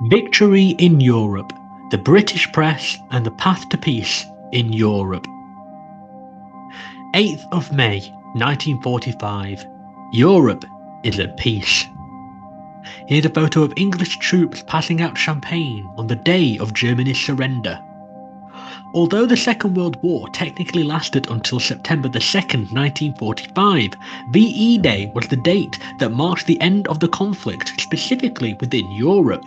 Victory in Europe, the British press and the path to peace in Europe. 8th of May 1945. Europe is at peace. Here's a photo of English troops passing out champagne on the day of Germany's surrender. Although the Second World War technically lasted until September 2nd, 1945, VE Day was the date that marked the end of the conflict, specifically within Europe.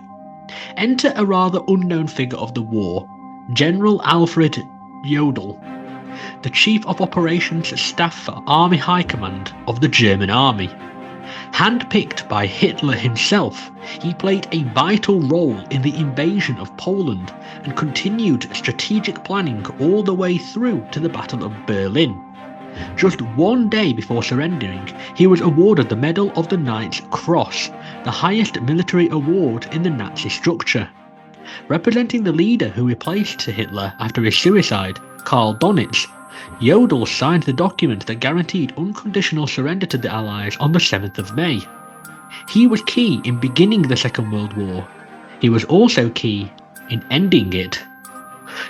Enter a rather unknown figure of the war, General Alfred Jodl, the Chief of Operations Staff for Army High Command of the German Army. Handpicked by Hitler himself, he played a vital role in the invasion of Poland and continued strategic planning all the way through to the Battle of Berlin. Just one day before surrendering, he was awarded the Medal of the Knight's Cross, the highest military award in the Nazi structure. Representing the leader who replaced Hitler after his suicide, Karl Donitz, Jodl signed the document that guaranteed unconditional surrender to the Allies on the 7th of May. He was key in beginning the Second World War. He was also key in ending it.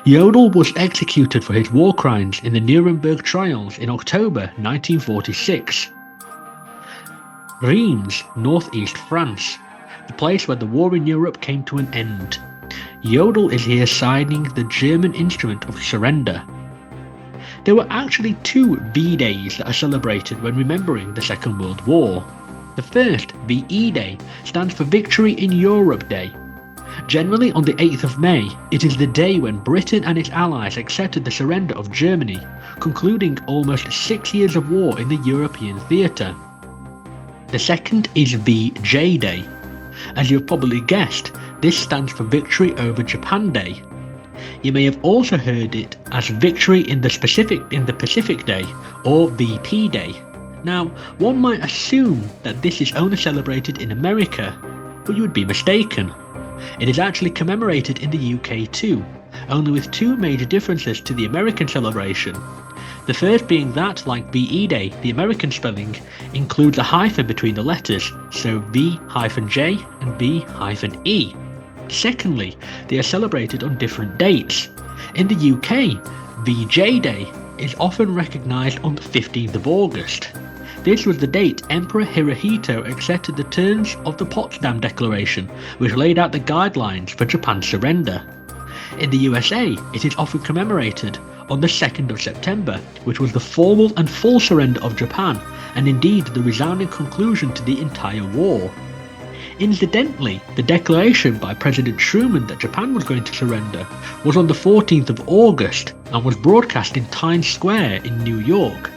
Jodl was executed for his war crimes in the Nuremberg trials in October 1946. Reims, northeast France, the place where the war in Europe came to an end. Jodl is here signing the German instrument of surrender. There were actually two V-Days that are celebrated when remembering the Second World War. The first, VE Day, stands for Victory in Europe Day. Generally on the 8th of May, it is the day when Britain and its allies accepted the surrender of Germany, concluding almost 6 years of war in the European theatre. The second is VJ Day. As you've probably guessed, this stands for Victory over Japan Day. You may have also heard it as Victory in the Pacific Day, or VP Day. Now, one might assume that this is only celebrated in America, but you would be mistaken. It is actually commemorated in the UK too, only with two major differences to the American celebration. The first being that, like VE Day, the American spelling includes a hyphen between the letters, so V-J and V-E. Secondly, they are celebrated on different dates. In the UK, VJ Day is often recognised on the 15th of August. This was the date Emperor Hirohito accepted the terms of the Potsdam Declaration, which laid out the guidelines for Japan's surrender. In the USA, it is often commemorated on the 2nd of September, which was the formal and full surrender of Japan, and indeed the resounding conclusion to the entire war. Incidentally, the declaration by President Truman that Japan was going to surrender was on the 14th of August and was broadcast in Times Square in New York.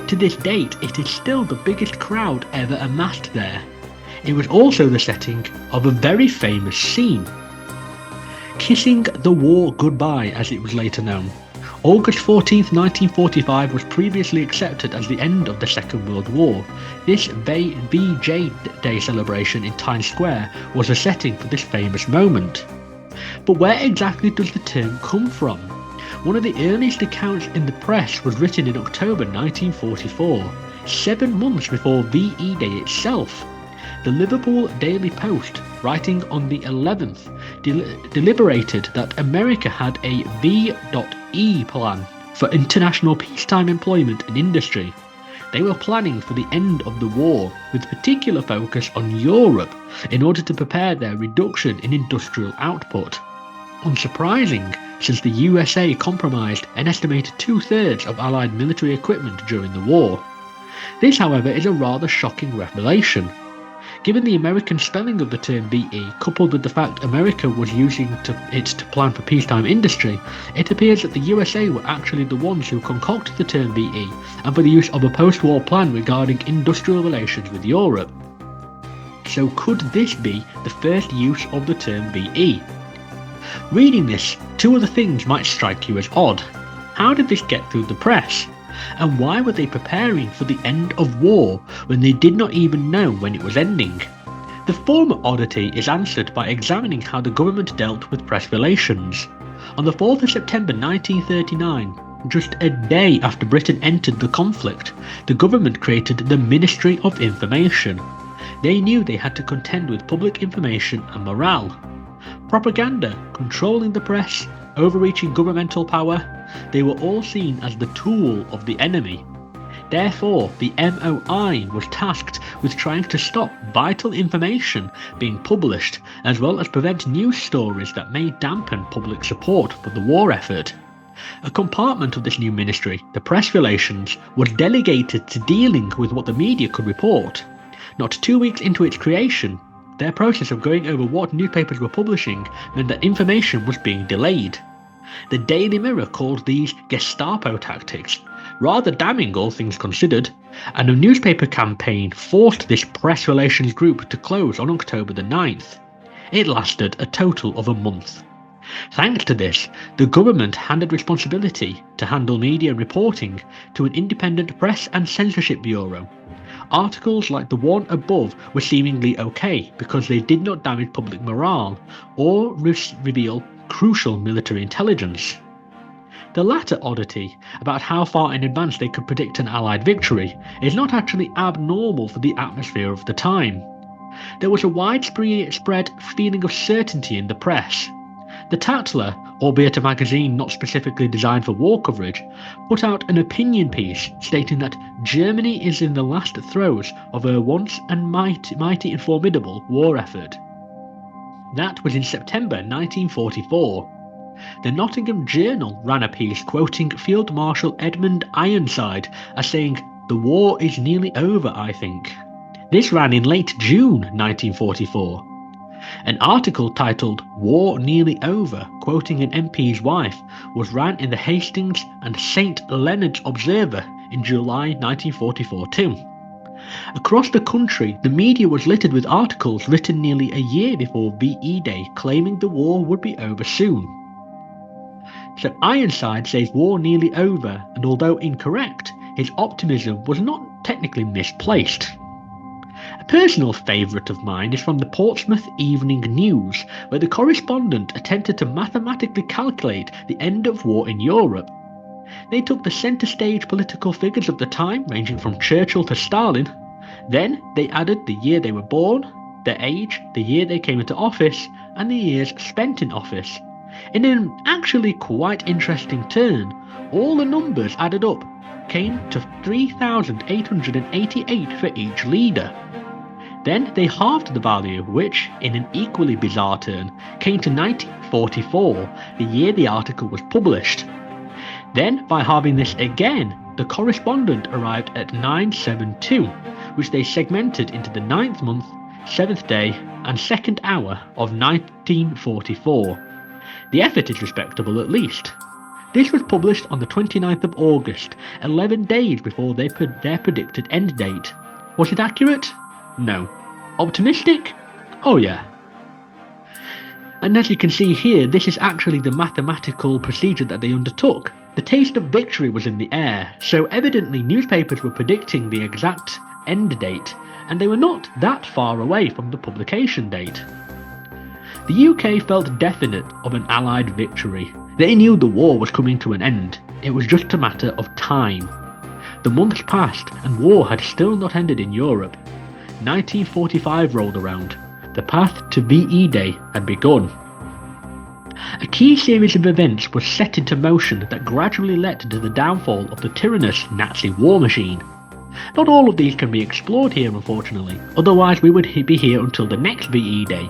To this date, it is still the biggest crowd ever amassed there. It was also the setting of a very famous scene. Kissing the War Goodbye, as it was later known. August 14, 1945 was previously accepted as the end of the Second World War. This VJ Day celebration in Times Square was the setting for this famous moment. But where exactly does the term come from? One of the earliest accounts in the press was written in October 1944, 7 months before VE Day itself. The Liverpool Daily Post, writing on the 11th, deliberated that America had a V.E plan for international peacetime employment and industry. They were planning for the end of the war, with particular focus on Europe, in order to prepare their reduction in industrial output. Unsurprising, since the USA compromised an estimated 2/3 of Allied military equipment during the war. This, however, is a rather shocking revelation. Given the American spelling of the term VE, coupled with the fact America was using it to plan for peacetime industry, it appears that the USA were actually the ones who concocted the term VE and for the use of a post-war plan regarding industrial relations with Europe. So could this be the first use of the term VE? Reading this, two other things might strike you as odd. How did this get through the press? And why were they preparing for the end of war when they did not even know when it was ending? The former oddity is answered by examining how the government dealt with press relations. On the 4th of September 1939, just a day after Britain entered the conflict, the government created the Ministry of Information. They knew they had to contend with public information and morale. Propaganda, controlling the press, overreaching governmental power, they were all seen as the tool of the enemy. Therefore, the MOI was tasked with trying to stop vital information being published, as well as prevent news stories that may dampen public support for the war effort. A compartment of this new ministry, the press relations, was delegated to dealing with what the media could report. Not 2 weeks into its creation, their process of going over what newspapers were publishing meant that information was being delayed. The Daily Mirror called these Gestapo tactics, rather damning all things considered, and a newspaper campaign forced this press relations group to close on October the 9th. It lasted a total of a month. Thanks to this, the government handed responsibility to handle media reporting to an independent press and censorship bureau. Articles like the one above were seemingly okay because they did not damage public morale or reveal crucial military intelligence. The latter oddity, about how far in advance they could predict an Allied victory, is not actually abnormal for the atmosphere of the time. There was a widespread feeling of certainty in the press. The Tatler, albeit a magazine not specifically designed for war coverage, put out an opinion piece stating that Germany is in the last throes of her once and mighty and formidable war effort. That was in September 1944. The Nottingham Journal ran a piece quoting Field Marshal Edmund Ironside as saying, "The war is nearly over, I think." This ran in late June 1944. An article titled "War Nearly Over," quoting an MP's wife, was ran in the Hastings and St Leonard's Observer in July 1944 too. Across the country, the media was littered with articles written nearly a year before VE Day claiming the war would be over soon. So Ironside says war nearly over, and although incorrect, his optimism was not technically misplaced. A personal favourite of mine is from the Portsmouth Evening News, where the correspondent attempted to mathematically calculate the end of war in Europe. They took the centre stage political figures of the time, ranging from Churchill to Stalin. Then they added the year they were born, their age, the year they came into office, and the years spent in office. In an actually quite interesting turn, all the numbers added up came to 3,888 for each leader. Then they halved the value, which, in an equally bizarre turn, came to 1944, the year the article was published. Then, by halving this again, the correspondent arrived at 972, which they segmented into the 9th month, 7th day, and 2nd hour of 1944. The effort is respectable at least. This was published on the 29th of August, 11 days before their predicted end date. Was it accurate? No. Optimistic? Oh yeah. And as you can see here, this is actually the mathematical procedure that they undertook. The taste of victory was in the air, so evidently newspapers were predicting the exact end date, and they were not that far away from the publication date. The UK felt definite of an Allied victory. They knew the war was coming to an end. It was just a matter of time. The months passed and war had still not ended in Europe. 1945 rolled around. The path to VE Day had begun. A key series of events was set into motion that gradually led to the downfall of the tyrannous Nazi war machine. Not all of these can be explored here, unfortunately, otherwise we would be here until the next VE Day.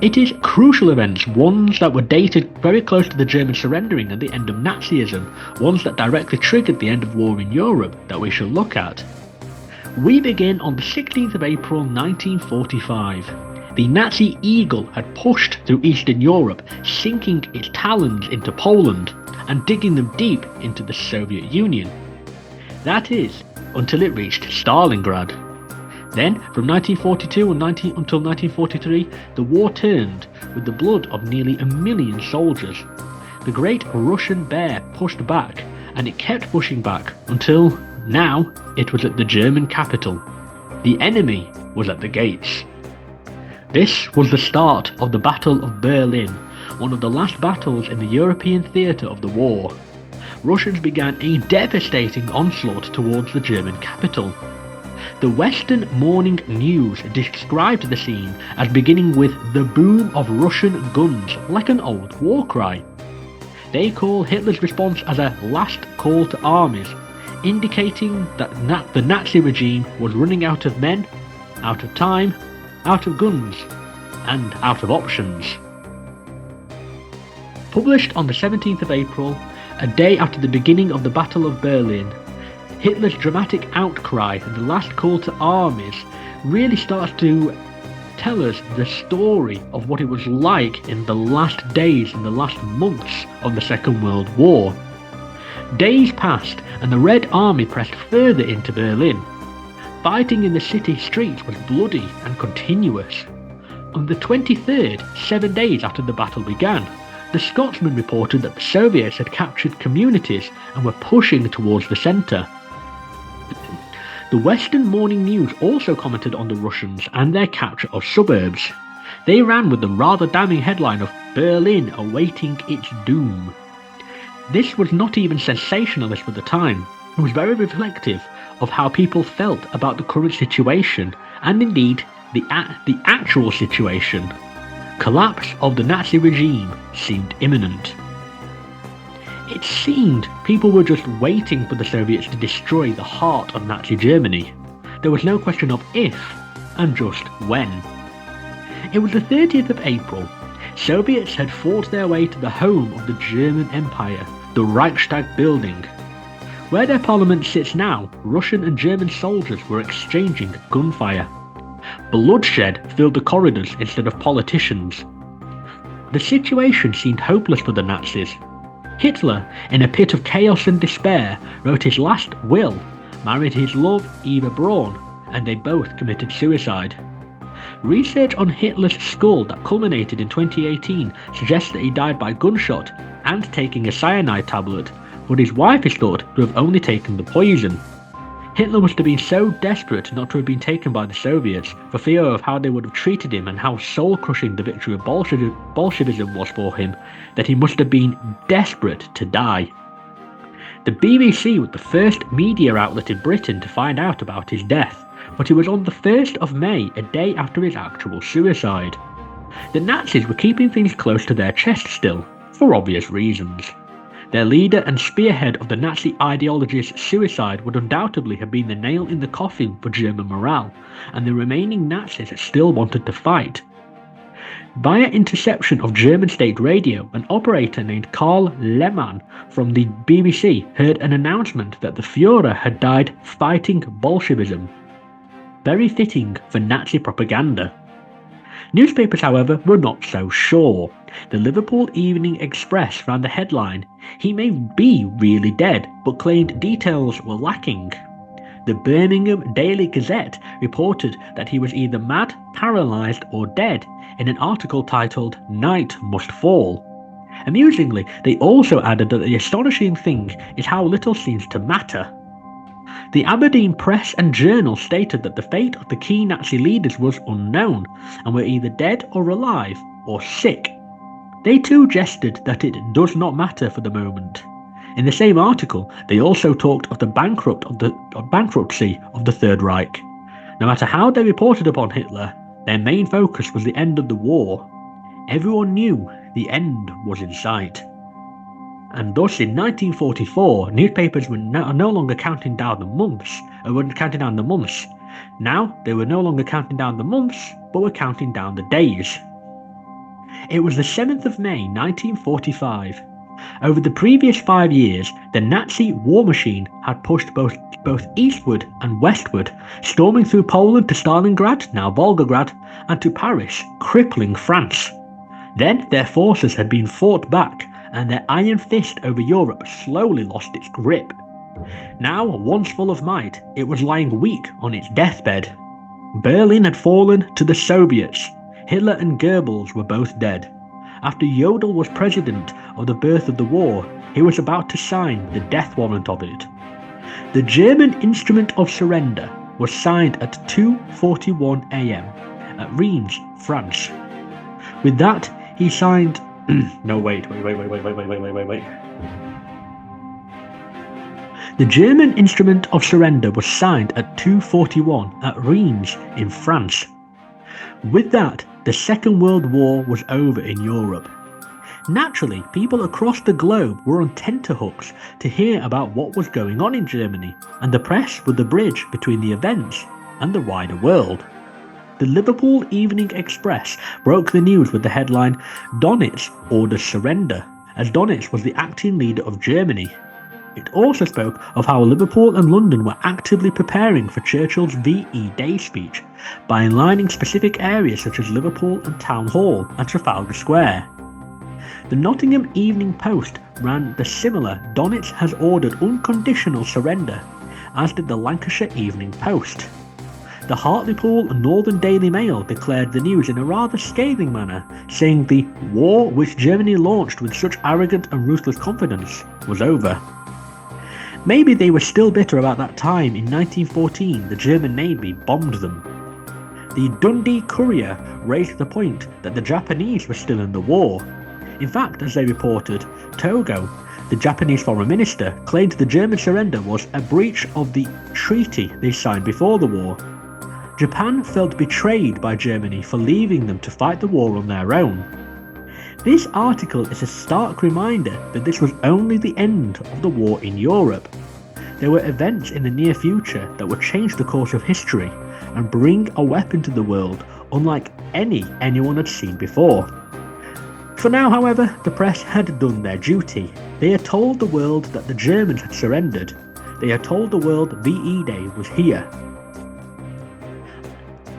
It is crucial events, ones that were dated very close to the German surrendering and the end of Nazism, ones that directly triggered the end of war in Europe, that we shall look at. We begin on the 16th of April 1945. The Nazi Eagle had pushed through Eastern Europe, sinking its talons into Poland and digging them deep into the Soviet Union. That is, until it reached Stalingrad. Then, from 1942 until 1943, the war turned, with the blood of nearly 1 million soldiers. The Great Russian Bear pushed back, and it kept pushing back until, now, it was at the German capital. The enemy was at the gates. This was the start of the Battle of Berlin, one of the last battles in the European theatre of the war. Russians began a devastating onslaught towards the German capital. The Western Morning News described the scene as beginning with the boom of Russian guns, like an old war cry. They call Hitler's response as a last call to armies, indicating that the Nazi regime was running out of men, out of time, out of guns, and out of options. Published on the 17th of April, a day after the beginning of the Battle of Berlin, Hitler's dramatic outcry and the last call to armies really starts to tell us the story of what it was like in the last days and the last months of the Second World War. Days passed and the Red Army pressed further into Berlin. Fighting in the city streets was bloody and continuous. On the 23rd, 7 days after the battle began, the Scotsman reported that the Soviets had captured communities and were pushing towards the centre. The Western Morning News also commented on the Russians and their capture of suburbs. They ran with the rather damning headline of "Berlin awaiting its doom." This was not even sensationalist for the time. It was very reflective of how people felt about the current situation and indeed the actual situation. Collapse of the Nazi regime seemed imminent. It seemed people were just waiting for the Soviets to destroy the heart of Nazi Germany. There was no question of if, and just when. It was the 30th of April. Soviets had fought their way to the home of the German Empire, the Reichstag building. Where their parliament sits now, Russian and German soldiers were exchanging gunfire. Bloodshed filled the corridors instead of politicians. The situation seemed hopeless for the Nazis. Hitler, in a pit of chaos and despair, wrote his last will, married his love Eva Braun, and they both committed suicide. Research on Hitler's skull that culminated in 2018 suggests that he died by gunshot and taking a cyanide tablet, but his wife is thought to have only taken the poison. Hitler must have been so desperate not to have been taken by the Soviets for fear of how they would have treated him and how soul-crushing the victory of Bolshevism was for him, that he must have been desperate to die. The BBC was the first media outlet in Britain to find out about his death, but it was on the 1st of May, a day after his actual suicide. The Nazis were keeping things close to their chest still, for obvious reasons. Their leader and spearhead of the Nazi ideology's suicide would undoubtedly have been the nail in the coffin for German morale, and the remaining Nazis still wanted to fight. Via interception of German state radio, an operator named Karl Lehmann from the BBC heard an announcement that the Führer had died fighting Bolshevism. Very fitting for Nazi propaganda. Newspapers, however, were not so sure. The Liverpool Evening Express ran the headline, "He may be really dead," but claimed details were lacking. The Birmingham Daily Gazette reported that he was either mad, paralysed or dead in an article titled "Night Must Fall." Amusingly, they also added that the astonishing thing is how little seems to matter. The Aberdeen Press and Journal stated that the fate of the key Nazi leaders was unknown and were either dead or alive or sick. They too jested that it does not matter for the moment. In the same article, they also talked of the bankruptcy of the Third Reich. No matter how they reported upon Hitler, their main focus was the end of the war. Everyone knew the end was in sight. And thus in 1944, newspapers were no longer counting down the months. Now they were no longer counting down the months, but were counting down the days. It was the 7th of May 1945. Over the previous 5 years, the Nazi war machine had pushed both eastward and westward, storming through Poland to Stalingrad, now Volgograd, and to Paris, crippling France. Then their forces had been fought back, and their iron fist over Europe slowly lost its grip. Now, once full of might, it was lying weak on its deathbed. Berlin had fallen to the Soviets. Hitler and Goebbels were both dead. After Jodl was president of the birth of the war, he was about to sign the death warrant of it. The German instrument of surrender was signed at 2:41 a.m. at Reims, France. With that, he signed... No, wait. The German instrument of surrender was signed at 2:41 at Reims in France. With that, the Second World War was over in Europe. Naturally, people across the globe were on tenterhooks to hear about what was going on in Germany, and the press were the bridge between the events and the wider world. The Liverpool Evening Express broke the news with the headline, "Dönitz orders surrender," as Dönitz was the acting leader of Germany. It also spoke of how Liverpool and London were actively preparing for Churchill's VE Day speech by enlining specific areas such as Liverpool and Town Hall and Trafalgar Square. The Nottingham Evening Post ran the similar "Dönitz has ordered unconditional surrender," as did the Lancashire Evening Post. The Hartlepool and Northern Daily Mail declared the news in a rather scathing manner, saying the war which Germany launched with such arrogant and ruthless confidence was over. Maybe they were still bitter about that time in 1914 the German Navy bombed them. The Dundee Courier raised the point that the Japanese were still in the war. In fact, as they reported, Togo, the Japanese foreign minister, claimed the German surrender was a breach of the treaty they signed before the war. Japan felt betrayed by Germany for leaving them to fight the war on their own. This article is a stark reminder that this was only the end of the war in Europe. There were events in the near future that would change the course of history and bring a weapon to the world unlike anyone had seen before. For now, however, the press had done their duty. They had told the world that the Germans had surrendered. They had told the world VE Day was here.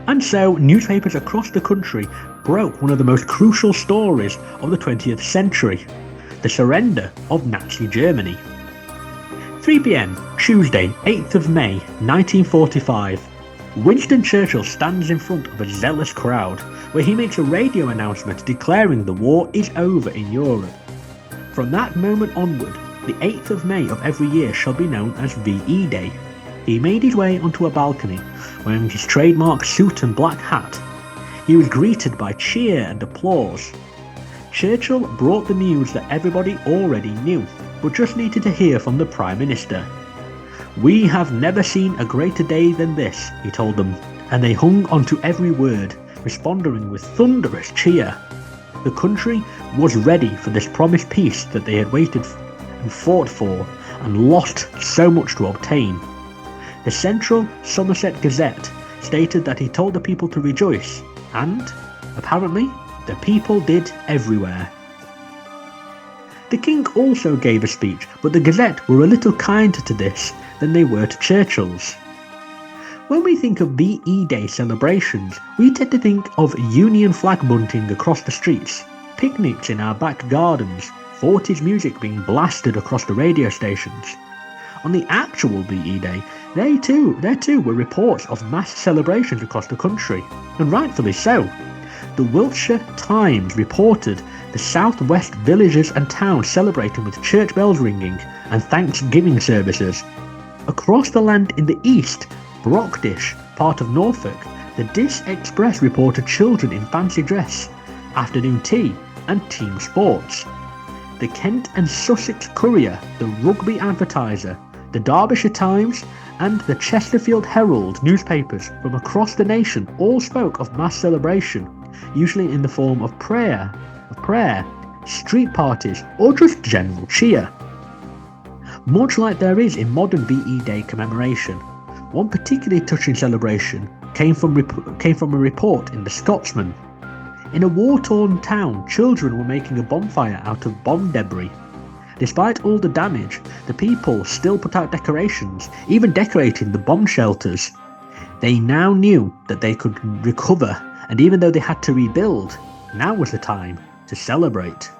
And so, newspapers across the country broke one of the most crucial stories of the 20th century, the surrender of Nazi Germany. 3 p.m, Tuesday, 8th of May, 1945. Winston Churchill stands in front of a zealous crowd, where he makes a radio announcement declaring the war is over in Europe. From that moment onward, the 8th of May of every year shall be known as VE Day. He made his way onto a balcony, wearing his trademark suit and black hat. He was greeted by cheer and applause. Churchill brought the news that everybody already knew, but just needed to hear from the Prime Minister. "We have never seen a greater day than this," he told them, and they hung onto every word, responding with thunderous cheer. The country was ready for this promised peace that they had waited and fought for, and lost so much to obtain. The Central Somerset Gazette stated that he told the people to rejoice, and, apparently, the people did everywhere. The King also gave a speech, but the Gazette were a little kinder to this than they were to Churchill's. When we think of VE Day celebrations, we tend to think of Union flag bunting across the streets, picnics in our back gardens, 40s music being blasted across the radio stations. On the actual VE Day, there too were reports of mass celebrations across the country, and rightfully so. The Wiltshire Times reported the southwest villages and towns celebrating with church bells ringing and Thanksgiving services. Across the land in the east, Brockdish, part of Norfolk, the Diss Express reported children in fancy dress, afternoon tea and team sports. The Kent and Sussex Courier, the Rugby Advertiser, the Derbyshire Times and the Chesterfield Herald newspapers from across the nation all spoke of mass celebration, usually in the form of prayer, street parties or just general cheer. Much like there is in modern VE Day commemoration, one particularly touching celebration came from a report in The Scotsman. In a war-torn town, children were making a bonfire out of bomb debris. Despite all the damage, the people still put out decorations, even decorating the bomb shelters. They now knew that they could recover, and even though they had to rebuild, now was the time to celebrate.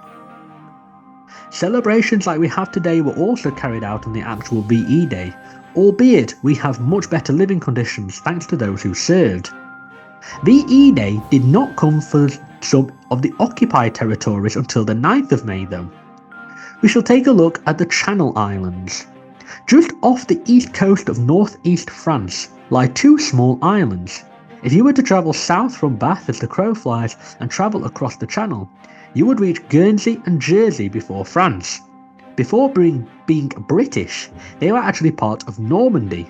Celebrations like we have today were also carried out on the actual VE Day, albeit we have much better living conditions thanks to those who served. VE Day did not come for some of the occupied territories until the 9th of May though. We shall take a look at the Channel Islands. Just off the east coast of northeast France lie two small islands. If you were to travel south from Bath as the crow flies and travel across the Channel, you would reach Guernsey and Jersey before France. Before being British, they were actually part of Normandy.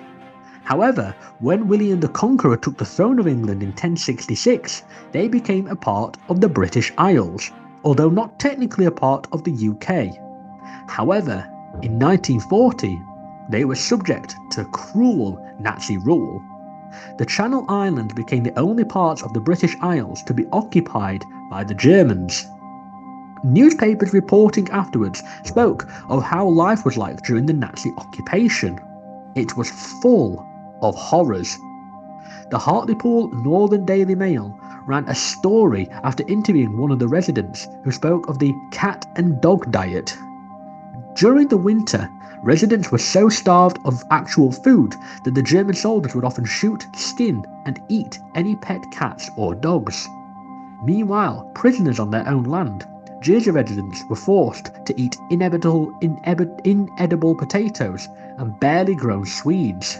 However, when William the Conqueror took the throne of England in 1066, they became a part of the British Isles, although not technically a part of the UK. However, in 1940, they were subject to cruel Nazi rule. The Channel Islands became the only parts of the British Isles to be occupied by the Germans. Newspapers reporting afterwards spoke of how life was like during the Nazi occupation. It was full of horrors. The Hartlepool Northern Daily Mail ran a story after interviewing one of the residents who spoke of the cat and dog diet. During the winter, residents were so starved of actual food that the German soldiers would often shoot, skin, and eat any pet cats or dogs. Meanwhile, prisoners on their own land, Jersey residents were forced to eat inedible potatoes and barely grown Swedes.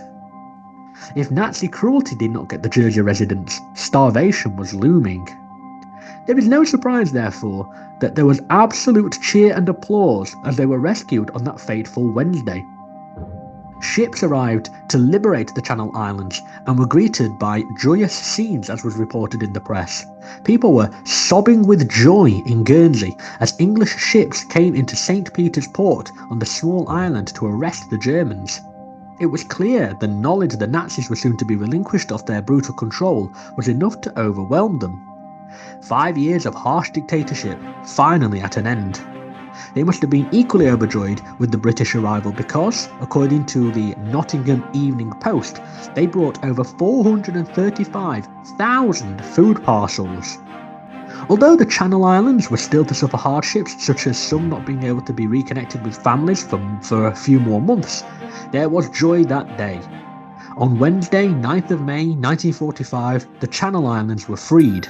If Nazi cruelty did not get the Jersey residents, starvation was looming. There is no surprise, therefore, that there was absolute cheer and applause as they were rescued on that fateful Wednesday. Ships arrived to liberate the Channel Islands and were greeted by joyous scenes, as was reported in the press. People were sobbing with joy in Guernsey as English ships came into St. Peter's Port on the small island to arrest the Germans. It was clear the knowledge the Nazis were soon to be relinquished of their brutal control was enough to overwhelm them. 5 years of harsh dictatorship finally at an end. They must have been equally overjoyed with the British arrival because, according to the Nottingham Evening Post, they brought over 435,000 food parcels. Although the Channel Islands were still to suffer hardships, such as some not being able to be reconnected with families for a few more months, there was joy that day. On Wednesday, 9th of May 1945, the Channel Islands were freed.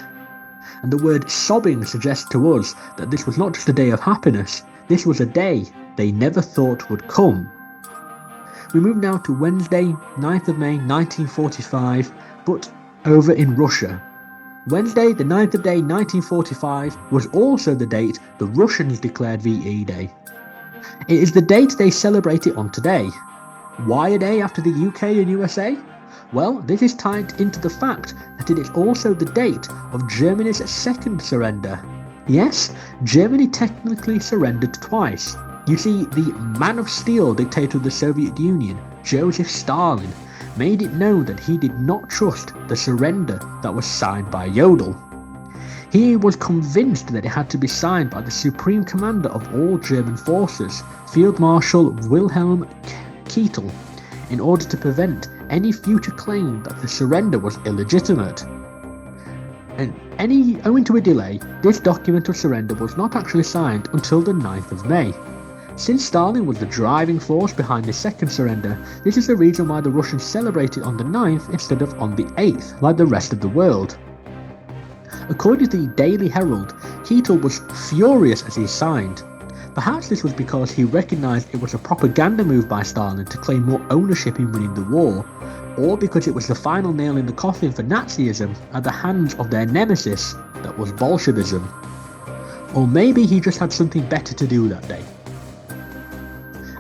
And the word sobbing suggests to us that this was not just a day of happiness, this was a day they never thought would come. We move now to Wednesday, 9th of May 1945, but over in Russia. Wednesday, the 9th of May 1945, was also the date the Russians declared VE Day. It is the date they celebrate it on today. Why a day after the UK and USA? Well, this is tied into the fact that it is also the date of Germany's second surrender. Yes, Germany technically surrendered twice. You see, the man of steel dictator of the Soviet Union, Joseph Stalin, made it known that he did not trust the surrender that was signed by Jodl. He was convinced that it had to be signed by the supreme commander of all German forces, Field Marshal Wilhelm Keitel, in order to prevent any future claim that the surrender was illegitimate. And owing to a delay, this document of surrender was not actually signed until the 9th of May. Since Stalin was the driving force behind the second surrender, this is the reason why the Russians celebrated on the 9th instead of on the 8th, like the rest of the world. According to the Daily Herald, Keitel was furious as he signed. Perhaps this was because he recognised it was a propaganda move by Stalin to claim more ownership in winning the war, or because it was the final nail in the coffin for Nazism at the hands of their nemesis, that was Bolshevism. Or maybe he just had something better to do that day.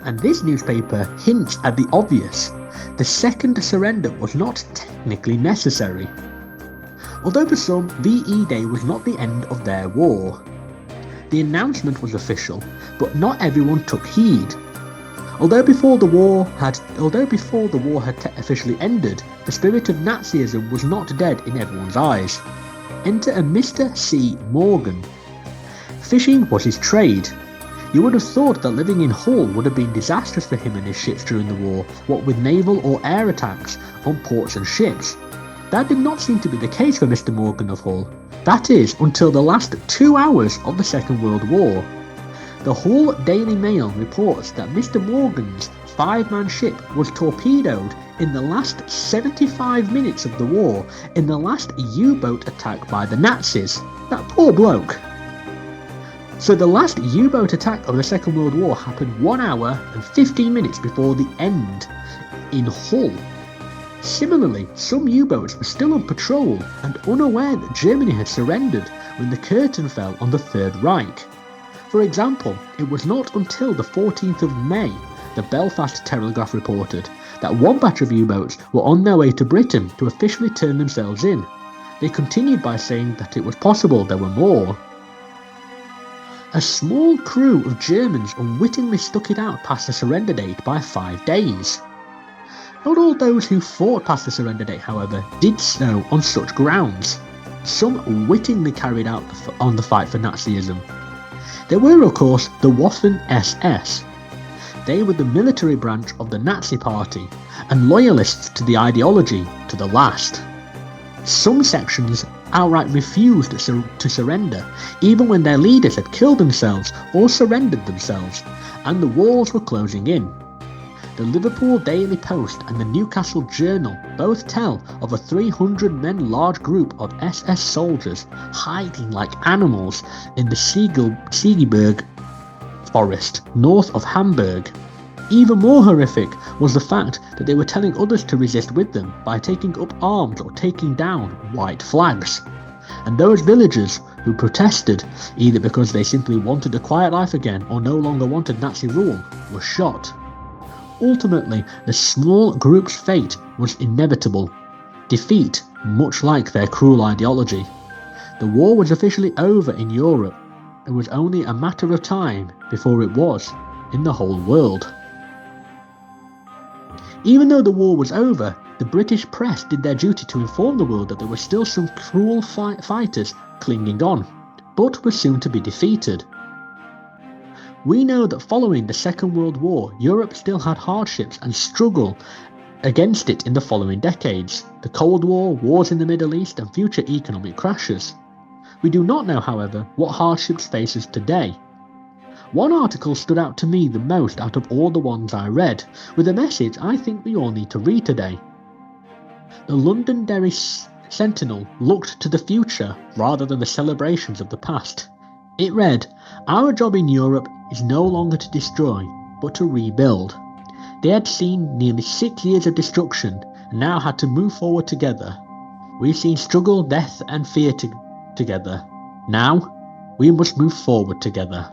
And this newspaper hints at the obvious. The second surrender was not technically necessary. Although for some, VE Day was not the end of their war. The announcement was official, but not everyone took heed. Although before the war had officially ended, the spirit of Nazism was not dead in everyone's eyes. Enter a Mr. C. Morgan. Fishing was his trade. You would have thought that living in Hull would have been disastrous for him and his ships during the war, what with naval or air attacks on ports and ships. That did not seem to be the case for Mr. Morgan of Hull. That is, until the last 2 hours of the Second World War. The Hull Daily Mail reports that Mr. Morgan's 5-man ship was torpedoed in the last 75 minutes of the war in the last U-boat attack by the Nazis. That poor bloke. So the last U-boat attack of the Second World War happened 1 hour and 15 minutes before the end in Hull. Similarly, some U-boats were still on patrol and unaware that Germany had surrendered when the curtain fell on the Third Reich. For example, it was not until the 14th of May the Belfast Telegraph reported that one batch of U-boats were on their way to Britain to officially turn themselves in. They continued by saying that it was possible there were more. A small crew of Germans unwittingly stuck it out past the surrender date by 5 days. Not all those who fought past the surrender date, however, did so on such grounds. Some wittingly carried out on the fight for Nazism. There were, of course, the Waffen-SS. They were the military branch of the Nazi Party and loyalists to the ideology to the last. Some sections outright refused to surrender, even when their leaders had killed themselves or surrendered themselves, and the walls were closing in. The Liverpool Daily Post and the Newcastle Journal both tell of a 300-men large group of SS soldiers hiding like animals in the Segeberg forest north of Hamburg. Even more horrific was the fact that they were telling others to resist with them by taking up arms or taking down white flags. And those villagers who protested, either because they simply wanted a quiet life again or no longer wanted Nazi rule, were shot. Ultimately, the small group's fate was inevitable. Defeat, much like their cruel ideology. The war was officially over in Europe. It was only a matter of time before it was in the whole world. Even though the war was over, the British press did their duty to inform the world that there were still some cruel fighters clinging on, but were soon to be defeated. We know that following the Second World War, Europe still had hardships and struggle against it in the following decades: the Cold War, wars in the Middle East, and future economic crashes. We do not know, however, what hardships face us today. One article stood out to me the most out of all the ones I read, with a message I think we all need to read today. The Londonderry Sentinel looked to the future rather than the celebrations of the past. It read, "Our job in Europe is no longer to destroy, but to rebuild." They had seen nearly 6 years of destruction and now had to move forward together. We've seen struggle, death and fear together. Now, we must move forward together.